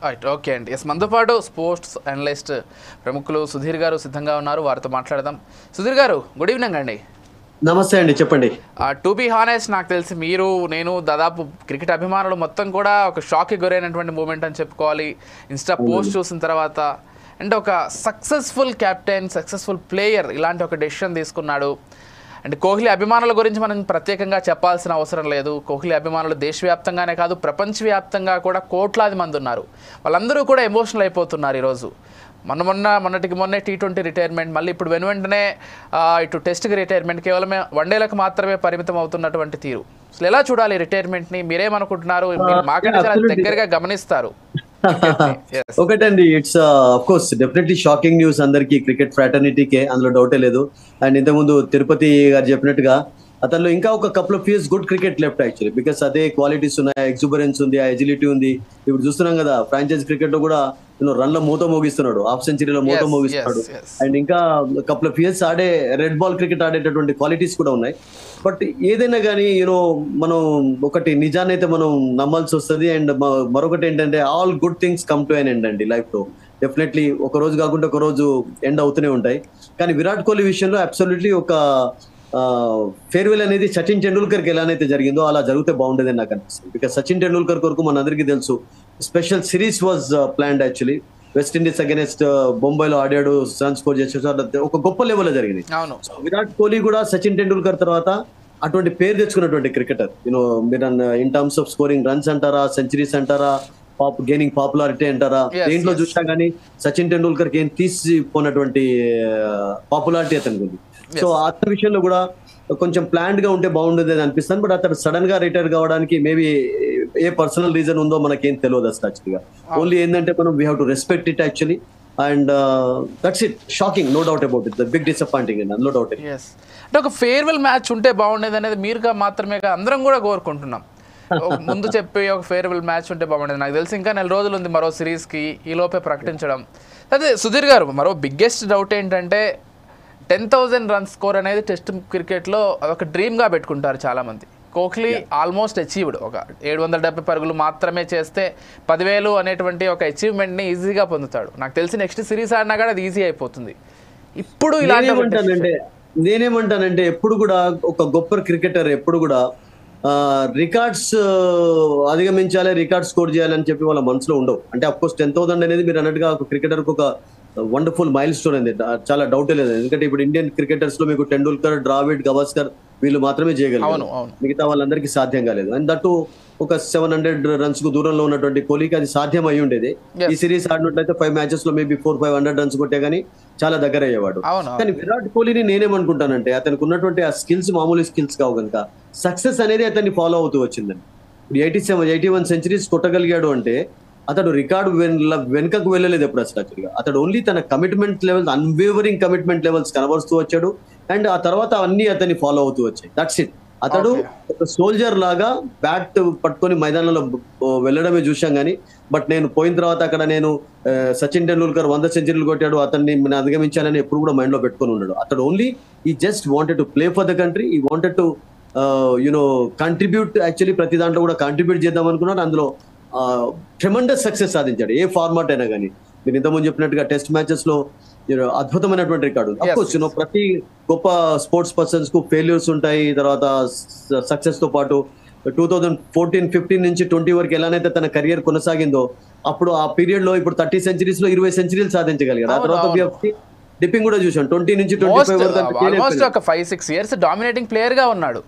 Right. Okay అండి. Yes, మనతో పాటు స్పోర్ట్స్ అనలిస్ట్ ప్రముఖులు సుధీర్ గారు సిద్ధంగా ఉన్నారు. వారితో మాట్లాడదాం. సుధీర్ గారు, గుడ్ ఈవినింగ్ అండి. నమస్తే అండి, చెప్పండి. టు బీ హానెస్ట్, నాకు తెలిసి మీరు, నేను, దాదాపు క్రికెట్ అభిమానులు మొత్తం కూడా ఒక షాక్కి గురైనటువంటి మూమెంట్ అని చెప్పుకోవాలి. ఇన్స్టా పోస్ట్ చూసిన తర్వాత. అంటే ఒక సక్సెస్ఫుల్ కెప్టెన్, సక్సెస్ఫుల్ ప్లేయర్ ఇలాంటి ఒక డెసిషన్ తీసుకున్నాడు. అంటే కోహ్లీ అభిమానుల గురించి మనం ప్రత్యేకంగా చెప్పాల్సిన అవసరం లేదు. కోహ్లీ అభిమానులు దేశవ్యాప్తంగానే కాదు, ప్రపంచవ్యాప్తంగా కూడా కోట్లాది మంది ఉన్నారు. వాళ్ళందరూ కూడా ఎమోషనల్ అయిపోతున్నారు ఈరోజు. మొన్నటికి మొన్నే T20 రిటైర్మెంట్, మళ్ళీ ఇప్పుడు వెంటనే ఇటు టెస్ట్కి రిటైర్మెంట్, కేవలం వన్డేలకు మాత్రమే పరిమితం అవుతున్నటువంటి తీరు. అసలు ఎలా చూడాలి రిటైర్మెంట్ని? మీరేమనుకుంటున్నారు? మీరు మాకంటే చాలా దగ్గరగా గమనిస్తారు. ఒకటండి, it's of course definitely shocking news అందరికి, క్రికెట్ ఫ్రాటర్నిటీకే, అందులో డౌటే లేదు. అండ్ ఇంతకుముందు తిరుపతి గారు చెప్పినట్టుగా అతనిలో ఇంకా ఒక couple of years good cricket left actually, because అదే క్వాలిటీస్ ఉన్నాయి, ఎగ్జుబరెన్స్ ఉంది, ఆ ఎజిలిటీ ఉంది. ఇప్పుడు చూస్తున్నాం కదా, ఫ్రాంచైజ్ క్రికెట్ లో కూడా రన్ల మూత మోగిస్తున్నాడు, హాఫ్ సెంచరీలో మూత మోగిస్తున్నాడు. అండ్ ఇంకా కపుల్ ఆఫ్ ఇయర్స్ ఆడే రెడ్ బాల్ క్రికెట్ ఆడేటటువంటి క్వాలిటీస్ కూడా ఉన్నాయి. బట్ ఏదైనా కానీ మనం ఒకటి నిజాన్ని అయితే మనం నమ్మాల్సి వస్తుంది. అండ్ మరొకటి ఏంటంటే, all good things come to an end అండి లైఫ్ లో. డెఫినెట్లీ ఒక రోజు కాకుండా ఒక రోజు ఎండ్ అవుతూనే ఉంటాయి. కానీ విరాట్ కోహ్లీ విషయంలో అబ్సల్యూట్లీ ఒక ఫేర్వెల్ అనేది సచిన్ టెండూల్కర్కి ఎలానైతే జరిగిందో అలా జరిగితే బాగుండేదని నాకు అనిపిస్తుంది. బికాస్ సచిన్ టెండూల్కర్ కొరకు మన అందరికీ తెలుసు, special series was planned actually. West Indies against బొంబాయిలో ఆడాడు, రన్ స్కోర్ చేసేసాడు, ఒక గొప్ప లెవెల్లో జరిగింది. సో విరాట్ కోహ్లీ కూడా సచిన్ టెండూల్కర్ తర్వాత అటువంటి పేరు తెచ్చుకున్నటువంటి క్రికెటర్. మీరు in terms of scoring runs అంటారా, సెంచరీస్ అంటారా, గెయినింగ్ పాపులారిటీ అంటారా, దేంట్లో చూసినా కానీ సచిన్ టెండూల్కర్ కి ఏం తీసిపోయినటువంటి పాపులారిటీ అతనికి ఉంది. సో అతని విషయంలో కూడా కొంచెం ప్లాన్డ్ గా ఉంటే బాగుండేది అని అనిపిస్తాను. బట్ అతను సడన్ గా రిటైర్ కావడానికి మేబీ ఏ పర్సనల్ రీజన్ ఉందో మనకేం తెలియదు అసలు యాక్చువల్గా. ఓన్లీ ఏంటంటే మనం we have to respect it actually. And that's it. Shocking, no doubt about it. Big disappointing అండి, అందులో డౌట్. అంటే ఒక ఫేర్వెల్ మ్యాచ్ ఉంటే బాగుండేది అనేది మీరుగా మాత్రమే అందరం కూడా కోరుకుంటున్నాం. ముందు చెప్పి ఒక ఫేర్వెల్ మ్యాచ్ ఉంటే బాగుండేది. నాకు తెలిసి ఇంకా 4 రోజులు ఉంది మరో సిరీస్కి, ఈ లోపే ప్రకటించడం. అదే సుధీర్ గారు, మరో బిగ్గెస్ట్ డౌట్ ఏంటంటే 10,000 రన్ స్కోర్ అనేది టెస్ట్ క్రికెట్లో అదొక డ్రీమ్గా పెట్టుకుంటారు చాలామంది. Kohli almost achieved. ఒక 770 పరుగులు మాత్రమే చేస్తే 10,000 అనేటువంటి ఒక అచీవ్మెంట్ని ఈజీగా పొందుతాడు. నాకు తెలిసి నెక్స్ట్ సిరీస్ ఆడినా కూడా అది ఈజీ అయిపోతుంది. ఇప్పుడు నేనేమంటానంటే ఎప్పుడు కూడా ఒక గొప్ప క్రికెటర్ ఎప్పుడు కూడా రికార్డ్స్ అధిగమించాలి, రికార్డ్ స్కోర్ చేయాలని చెప్పి వాళ్ళ మనసులో ఉండవు. అంటే అఫ్ కోర్స్ 10,000 అనేది మీరు అన్నట్టుగా ఒక క్రికెటర్ కు ఒక వండర్ఫుల్ మైల్ స్టోన్ అండి, చాలా డౌటే లేదు. ఎందుకంటే ఇప్పుడు ఇండియన్ క్రికెటర్స్ లో మీకు టెండూల్కర్, ద్రావిడ్, గవాస్కర్ వీళ్ళు మాత్రమే చేయగలరు, మిగతా వాళ్ళందరికీ సాధ్యం కాలేదు. అండ్ దట్టు ఒక 700 రన్స్ కు దూరంలో ఉన్నటువంటి కోహ్లీకి అది సాధ్యం అయి ఉండేది. ఈ సిరీస్ ఆడినట్లయితే 5 మ్యాచెస్ లో మేబీ 400-500 రన్స్ కొట్టే గానీ చాలా దగ్గర అయ్యేవాడు. కానీ విరాట్ కోహ్లీని నేనేమనుకుంటానంటే, అతనికి ఉన్నటువంటి ఆ స్కిల్స్ మామూలు స్కిల్స్ కావు కనుక సక్సెస్ అనేది అతన్ని ఫాలో అవుతూ వచ్చిందండి. 81 సెంచరీస్ కొట్టగలిగాడు అంటే అతడు రికార్డు వెనుకకు వెళ్ళలేదు ఎప్పుడు అసలు. యాక్చువల్గా అతడు ఓన్లీ తన commitment levels, unwavering commitment levels కనబరుస్తూ వచ్చాడు. అండ్ ఆ తర్వాత అన్ని అతన్ని ఫాలో అవుతూ వచ్చాయి. That's it. అతడు ఒక సోల్జర్ లాగా బ్యాట్ పట్టుకొని మైదానంలో వెళ్ళడమే చూశాం కానీ, బట్ నేను పోయిన తర్వాత అక్కడ నేను సచిన్ టెండూల్కర్ 100 సెంచరీలు కొట్టాడు, అతన్ని అధిగమించాలని ఎప్పుడు కూడా మైండ్ లో పెట్టుకొని ఉన్నాడు. అతడు ఓన్లీ ఈ just wanted to play for the country, ఈ వాంటెడ్ టు కంట్రిబ్యూట్. యాక్చువల్లీ ప్రతి దాంట్లో కూడా కాంట్రిబ్యూట్ చేద్దాం అనుకున్నాడు. అందులో ట్రెమండస్ సక్సెస్ సాధించాడు, ఏ ఫార్మాట్ అయినా కానీ. మీరు ఇంతకుముందు చెప్పినట్టుగా టెస్ట్ మ్యాచెస్ లో అద్భుతమైనటువంటి రికార్డు. అఫ్కోర్స్ ప్రతి గొప్ప స్పోర్ట్స్ పర్సన్స్ కు ఫెయిల్యూర్స్ ఉంటాయి, తర్వాత సక్సెస్ తో పాటు 2014-15 నుంచి 20 వరకు ఎలానైతే తన కెరియర్ కొనసాగిందో, అప్పుడు ఆ పీరియడ్ లో ఇప్పుడు 30 సెంచరీస్ లో 20 సెంచరీలు సాధించగలిగారు. ఆ తర్వాత డిప్పింగ్ కూడా చూసాం, 20 నుంచి 25 వరకు ఒక 5-6 ఇయర్స్ డామినేటింగ్ ప్లేయర్ గా ఉన్నాడు.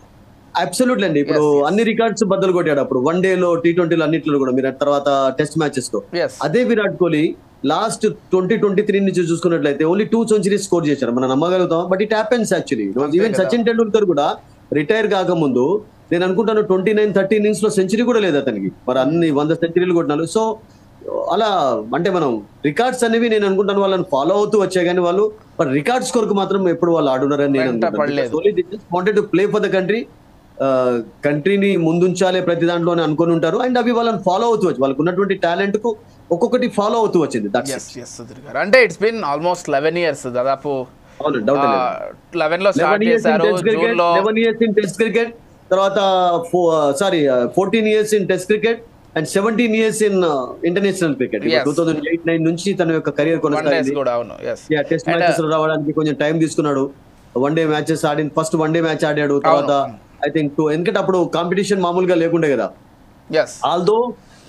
అబ్సల్యూట్లీ అండి. ఇప్పుడు అన్ని రికార్డ్స్ బద్దలు కొట్టాడు. అప్పుడు వన్డేలో, T20లో అన్నిట్లో కూడా, మీరు తర్వాత టెస్ట్ మ్యాచెస్ లో. అదే విరాట్ కోహ్లీ లాస్ట్ 2023 నుంచి చూసుకున్నట్లయితే ఓన్లీ 2 సెంచరీస్ స్కోర్ చేశారు. మనం నమ్మగలుగుతాం, but it happens actually. Even Sachin Tendulkar కూడా రిటైర్ కాకముందు నేను అనుకుంటాను 29-30 ఇన్నింగ్స్ లో సెంచరీ కూడా లేదు అతనికి. మరి అన్ని 100 సెంచరీలు కొట్టినారు. సో అలా అంటే మనం రికార్డ్స్ అనేవి నేను అనుకుంటాను వాళ్ళని ఫాలో అవుతూ వచ్చాయి, కానీ వాళ్ళు రికార్డ్స్ కొరకు మాత్రం ఎప్పుడు వాళ్ళు ఆడున్నారని నేను అనుకుంటాను. To play for the country, కంట్రీని ముందుంచాలే ప్రతి దాంట్లోనే అనుకుని ఉంటారు. అండ్ అవి వాళ్ళని ఫాలో అవుతూ వచ్చి వాళ్ళకు ఉన్నటువంటి టాలెంట్ కు ఒక్కొక్కటి ఫాలో అవుతూ వచ్చింది. అంటే ఇట్స్ బిన్ ఆల్మోస్ట్ 11 ఇయర్స్ దాదాపు. 11 లో స్టార్ట్ చేశారు, జూన్ లో 11 ఇయర్స్ ఇన్ టెస్ట్ క్రికెట్, తర్వాత 14 years in test cricket, and 17 years in international cricket. 2008-9 నుంచి తన యొక్క కెరీర్ కొనసాగింది. టెస్ట్ మ్యాచెస్ రావడానికి కొంచెం టైం తీసుకున్నాడు. వన్ డే మ్యాచెస్ ఆడిన ఫస్ట్ వన్ డే మ్యాచ్ ఆడాడు. తర్వాత ఐ థింక్ ఎందుకంటే అప్పుడు కాంపిటీషన్ మామూలుగా లేకుండే కదా. ఆల్దో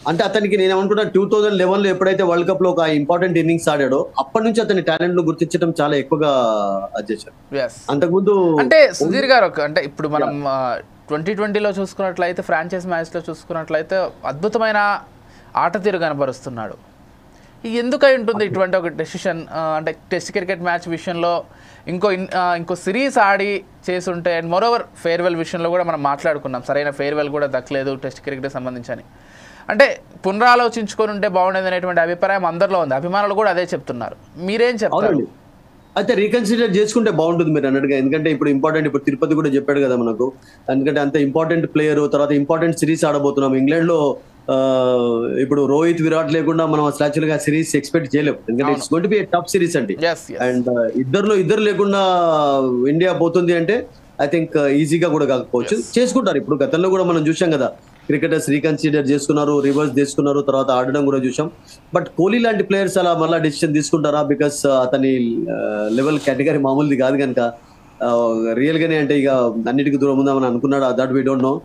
అంటే అతనికి నేను ఏమనుకున్నా 2011లో ఎప్పుడైతే వరల్డ్ కప్ లో ఒక ఇంపార్టెంట్ ఇన్నింగ్స్ ఆడాడో అప్పటి నుంచి అతని టాలెంట్ ను గుర్తించడం చాలా ఎక్కువగా చేశారు. అంతకుముందు అంటే సుధీర్ గారు అంటే ఇప్పుడు మనం 2020లో చూసుకున్నట్లయితే ఫ్రాంచైజ్ మ్యాచ్ లో చూసుకున్నట్లయితే అద్భుతమైన ఆట తీరు కనబరుస్తున్నాడు. ఎందుకై ఉంటుంది ఇటువంటి ఒక డెసిషన్? అంటే టెస్ట్ క్రికెట్ మ్యాచ్ విషయంలో ఇంకో సిరీస్ ఆడి చేసుంటే, అండ్ మోరోవర్ ఫేర్వెల్ విషయంలో కూడా మనం మాట్లాడుకున్నాం, సరైన ఫేర్వెల్ కూడా దక్కలేదు టెస్ట్ క్రికెట్కి సంబంధించి. అంటే పునరాలోచించుకొని ఉంటే బాగుండేది అనేటువంటి అభిప్రాయం అందరిలో ఉంది, అభిమానులు కూడా అదే చెప్తున్నారు. మీరేం చెప్తారు? అయితే రీకన్సిడర్ చేసుకుంటే బాగుంటుంది మీరు అన్నట్టుగా. ఎందుకంటే ఇప్పుడు ఇంపార్టెంట్, ఇప్పుడు తిరుపతి కూడా చెప్పాడు కదా మనకు, ఎందుకంటే అంత ఇంపార్టెంట్ ప్లేయర్, తర్వాత ఇంపార్టెంట్ సిరీస్ ఆడబోతున్నాం. ఇంగ్లాండ్ లో ఇప్పుడు రోహిత్, విరాట్ లేకుండా మనం అసలు యాక్చువల్ గా సిరీస్ ఎక్స్పెక్ట్ చేయలేము. ఎందుకంటే it's going to be tough series అండి. అండ్ ఇద్దరు లేకుండా ఇండియా పోతుంది అంటే ఐ థింక్ ఈజీగా కూడా కాకపోవచ్చు. చేసుకుంటారు. ఇప్పుడు గతంలో కూడా మనం చూసాం కదా, క్రికెటర్స్ రీకన్సిడర్ చేసుకున్నారు, రివర్స్ తీసుకున్నారు, తర్వాత ఆడడం కూడా చూసాం. బట్ కోహ్లీ లాంటి ప్లేయర్స్ అలా మళ్ళీ డెసిషన్ తీసుకుంటారా? బికాస్ అతని లెవెల్ కేటగిరీ మామూలుది కాదు కనుక రియల్ గానే అంటే ఇక అన్నిటికీ దూరం ఉందామని అనుకున్నాడు. That we don't know.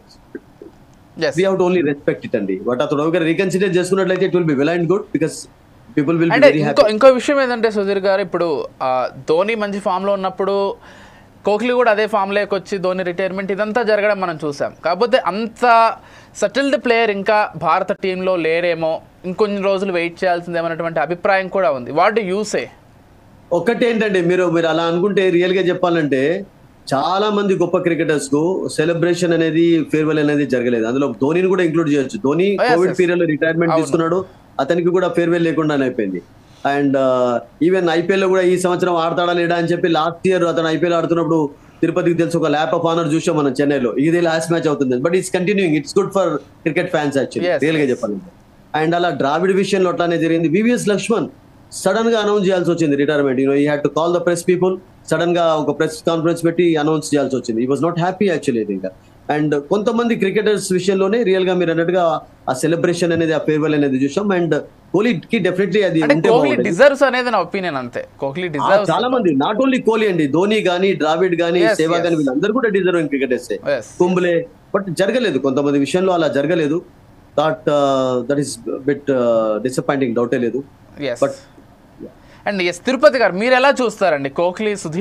We have to only respect it అండి. బట్ అతను ఒకరు రీకన్సిడర్ చేసుకున్నట్లయితే it will be well and good because people will be very happy. ఇంకో విషయం ఏంటంటే సుధీర్ గారు, ఇప్పుడు ధోని మంచి ఫామ్ లో ఉన్నప్పుడు కోహ్లీ కూడా అదే ఫామ్ లోకి వచ్చి ధోని రిటైర్మెంట్ ఇదంతా జరగడం మనం చూసాం. కాకపోతే అంత సెటిల్డ్ ప్లేయర్ ఇంకా భారత టీంలో లేరేమో, ఇంకొన్ని రోజులు వెయిట్ చేయాల్సిందేమన్నటువంటి అభిప్రాయం కూడా ఉంది. What do you say? ఒకటేంటంటే మీరు అలా అనుకుంటే రియల్ గా చెప్పాలంటే చాలా మంది గొప్ప క్రికెటర్స్ కు సెలబ్రేషన్ అనేది, ఫేర్వెల్ అనేది జరగలేదు. అందులో ధోనిని కూడా ఇంక్లూడ్ చేయొచ్చు. ధోని కోవిడ్ పీరియడ్ లో రిటైర్మెంట్ తీసుకున్నాడు, అతనికి కూడా ఫేర్వెల్ లేకుండా అయిపోయింది. అండ్ ఈవెన్ ఐపీఎల్ లో కూడా ఈ సంవత్సరం ఆడతాడా లేడా అని చెప్పి లాస్ట్ ఇయర్ అతను ఐపీఎల్ ఆడుతున్నప్పుడు తిరుపతికి తెలుసు ఒక ల్యాప్ ఆఫ్ ఆనర్ చూసాం మనం చెన్నైలో. ఇది లాస్ట్ మ్యాచ్ అవుతుంది, but it's continuing. It's good for cricket fans actually, real గా చెప్పాలంటే. అండ్ అలా ద్రావిడ్ విషయంలో అట్లానే జరిగింది. వివిఎస్ లక్ష్మణ్ సడన్ గా అనౌన్స్ చేయాల్సి వచ్చింది రిటైర్మెంట్. ఈ had to call the press people. Sudden గా ఒక ప్రెస్ కాన్ఫరెన్స్ పెట్టి అనౌన్స్ చేయాల్సి వచ్చింది. ఈ వాజ్ నాట్ హ్యాపీ యాక్చువల్లీ ఇంకా. అండ్ కొంతమంది క్రికెటర్స్ విషయంలోనే రియల్ గా మీరు అన్నట్టుగా ఆ సెలబ్రేషన్ అనేది, ఆ ఫేర్వెల్ అనేది చూసాం. అండ్ కోహ్లీకి డెఫినెట్లీ అది డిజర్వ్స్ అనేది నా ఒపీనియన్ అంతే. కోహ్లీ డిజర్వ్స్. చాలా మంది, నాట్ ఓన్లీ కోహ్లీ అండి, ధోని గానీ, ద్రావిడ్ గానీ, సేవాగ్ గానీ, వీళ్ళందరూ కూడా డిజర్వింగ్ క్రికెటర్స్. కుంబ్లే. బట్ జరగలేదు, కొంతమంది విషయంలో అలా జరగలేదు. దట్ ఈస్ బిట్ డిసప్పాయింటింగ్, డౌటే లేదు. బట్ అండ్ తిరుపతి గారు మీరు ఎలా చూస్తారండి కోహ్లీ, సుధీర్